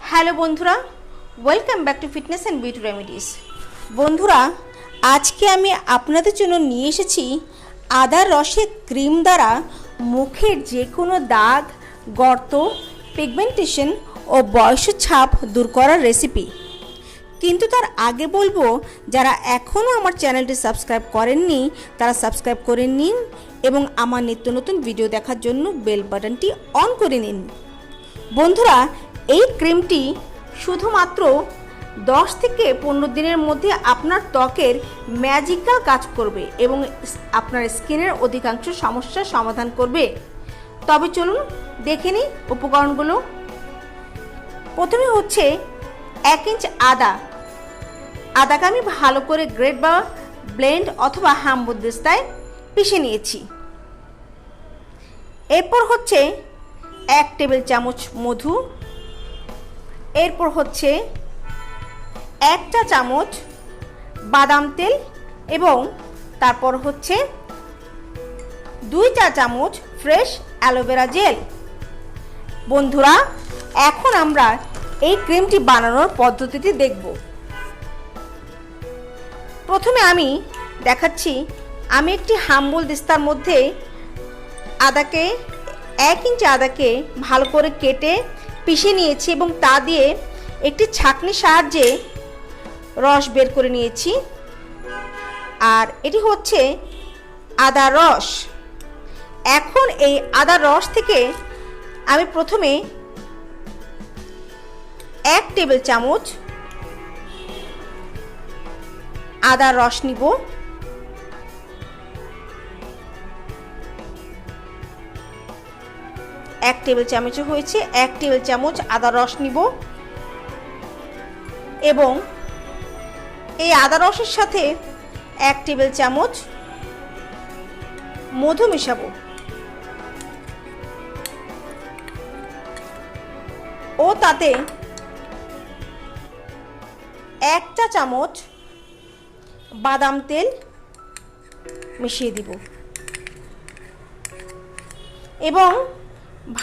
Hello বন্ধুরা, welcome back to fitness and beauty remedies. বন্ধুরা, আজকে আমি আপনাদের জন্য নিয়ে এসেছি আদার রসের ক্রিম দ্বারা মুখের যে কোনো দাগ, গর্ত, পিগমেন্টেশন ও বয়সের ছাপ দূর করার রেসিপি। কিন্তু তার আগে বলবো, যারা এখনও আমার চ্যানেলটি সাবস্ক্রাইব করেননি তারা সাবস্ক্রাইব করে নিন এবং আমার নিত্য নতুন ভিডিও দেখার জন্য বেল বাটনটি অন করে নিন। বন্ধুরা, এই ক্রিমটি শুধুমাত্র 10 থেকে 15 দিনের মধ্যে আপনার ত্বকের ম্যাজিক্যাল কাজ করবে এবং আপনার স্কিনের অধিকাংশ সমস্যার সমাধান করবে। তবে চলুন দেখে নিই উপকরণগুলো। প্রথমে হচ্ছে 1 ইঞ্চ আদাকে আমি ভালো করে গ্রেট বা ব্লেন্ড অথবা হামবুদ্দিস্তায় পিষে নিয়েছি। এরপর হচ্ছে 1 টেবিল চামচ মধু, এরপর হচ্ছে 1 চা চামচ বাদাম তেল এবং তারপর হচ্ছে 2 চা চামচ ফ্রেশ অ্যালোভেরা জেল। বন্ধুরা, এখন আমরা এই ক্রিমটি বানানোর পদ্ধতিটি দেখব। প্রথমে আমি দেখাচ্ছি, আমি একটি হামবুদ্দিস্তার মধ্যে 1 ইঞ্চি আদাকে ভালো করে কেটে পিষে নিয়েছি এবং তা দিয়ে একটি ছাঁকনির সাহায্যে রস বের করে নিয়েছি। আর এটি হচ্ছে আদার রস। এখন এই আদার রস থেকে আমি প্রথমে 1 টেবিল চামচ আদার রস নিব। এক টেবিল চামচ হয়েছে, 1 টেবিল চামচ আদা রস নিব এবং এই আদা রসের সাথে 1 টেবিল চামচ মধু মেশাবো ও তাতে 1 চা চামচ বাদাম তেল মিশিয়ে দিব এবং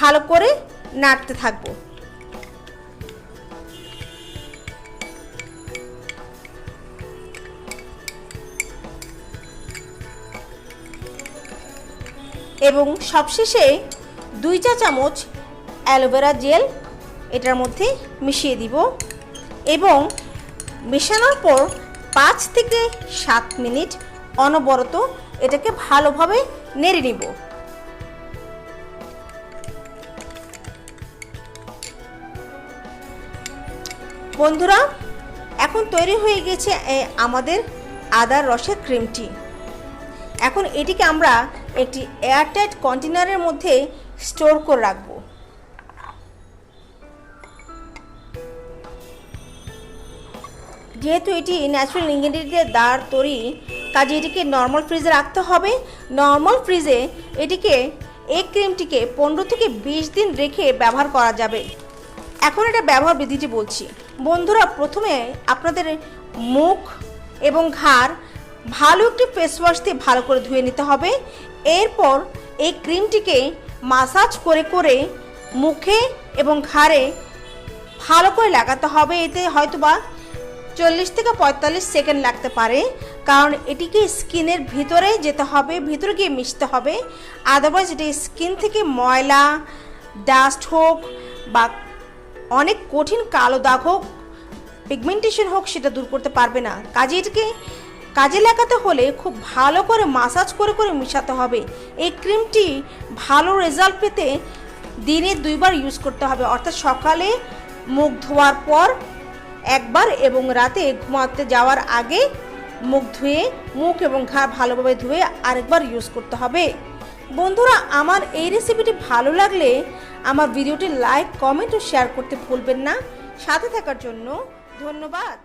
ভালো করে নাড়তে থাকবো। এবং সবশেষে 2 চা চামচ অ্যালোভেরা জেল এটার মধ্যে মিশিয়ে দিব এবং মেশানোর পর 5 থেকে 7 মিনিট অনবরত এটাকে ভালোভাবে নেড়ে নিব। বন্ধুরা, এখন তৈরি হয়ে গেছে আমাদের আদার রসের ক্রিমটি। এখন এটিকে আমরা একটি এয়ারটাইট কন্টেনারের মধ্যে স্টোর করে রাখব। যেহেতু এটি ন্যাচারাল ইনগ্রেডিয়েন্টের দ্বারা তৈরি, কাজে এটিকে নর্মাল ফ্রিজে রাখতে হবে। নর্মাল ফ্রিজে এটিকে এই ক্রিমটিকে 15 থেকে 20 দিন রেখে ব্যবহার করা যাবে। এখন এটা ব্যবহার বিধিটি বলছি। বন্ধুরা, প্রথমে আপনাদের মুখ এবং ঘাড় ভালো একটি ফেস ওয়াশ দিয়ে ভালো করে ধুয়ে নিতে হবে। এরপর এই ক্রিমটিকে মাসাজ করে করে মুখে এবং ঘাড়ে ভালো করে লাগাতে হবে। এতে হয়তোবা 40 থেকে 45 সেকেন্ড লাগতে পারে, কারণ এটিকে স্কিনের ভিতরে যেতে হবে, ভিতরে গিয়ে মিশতে হবে। আদারওয়াইজ এটি স্কিন থেকে ময়লা, ডাস্ট হোক বা অনেক কঠিন কালো দাগ হোক, পিগমেন্টেশন হোক, সেটা দূর করতে পারবে না। কাজে এটিকে কাজে লাগাতে হলে খুব ভালো করে মাসাজ করে করে মিশাতে হবে। এই ক্রিমটি ভালো রেজাল্ট পেতে দিনে 2 বার ইউজ করতে হবে, অর্থাৎ সকালে মুখ ধোয়ার পর একবার এবং রাতে ঘুমাতে যাওয়ার আগে মুখ এবং ঘাড় ভালোভাবে ধুয়ে আরেকবার ইউজ করতে হবে। বন্ধুরা, আমার এই রেসিপিটি ভালো লাগলে আমার ভিডিওটি লাইক, কমেন্ট ও শেয়ার করতে ভুলবেন না। সাথে থাকার জন্য ধন্যবাদ।